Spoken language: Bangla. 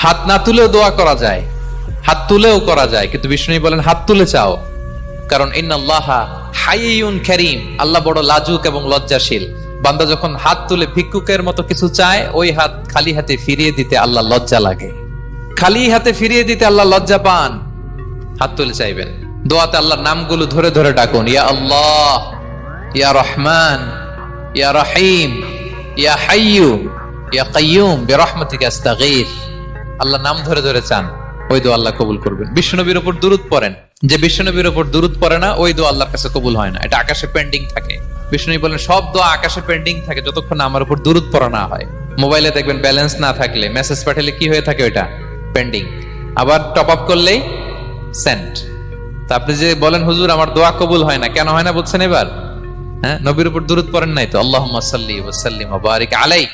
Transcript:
হাত না তুলেও দোয়া করা যায়, হাত তুলেও করা যায়, কিন্তু বিষ্ণু বলেন হাত তুলে চাও, কারণ ইন্নাল্লাহা হাইয়ুন কারীম, আল্লাহ বড় লাজুক এবং লজ্জাশীল। বান্দা যখন হাত তুলে ভিক্ষুকের মতো কিছু চায়, ওই হাত খালি হাতে ফিরিয়ে দিতে আল্লাহ লজ্জা লাগে, খালি হাতে ফিরিয়ে দিতে আল্লাহ লজ্জা পান। হাত তুলে চাইবেন, দোয়াতে আল্লাহর নামগুলো ধরে ধরে ডাকুন, ইয়া আল্লাহ, ইয়া রহমান, ইয়া রহিম, ইয়া হাইয়ু, ইয়া কাইয়ুম বিরহমাতিকা আস্তাগীথ। আল্লাহ নাম ধরে ধরে চান, ওই দোয়া আল্লাহ কবুল করবেন। বিশ্বনবীর উপর দুরূদ পড়েন, যে বিশ্বনবীর উপর দুরূদ পড়ে না, ওই দোয়া আল্লাহর কাছে কবুল হয় না, এটা আকাশে পেন্ডিং থাকে। বিষ্ণু বলেন সব দোয়া আকাশে পেন্ডিং থাকে যতক্ষণ আমার উপর দুরূদ পড়া না হয়। মোবাইলে দেখবেন ব্যালেন্স না থাকলে, মেসেজ পাঠালে কি হয়ে থাকে, ওইটা পেন্ডিং, আবার টপ আপ করলেই সেন্ড। তা আপনি যে বলেন হুজুর আমার দোয়া কবুল হয় না, কেন হয় না বুঝছেন এবার? হ্যাঁ, নবীর উপর দুরূদ পড়েন নাই তো। আল্লাহুম্মা সাল্লি ওয়া সাল্লিম ওয়া বারিক আলাইহি।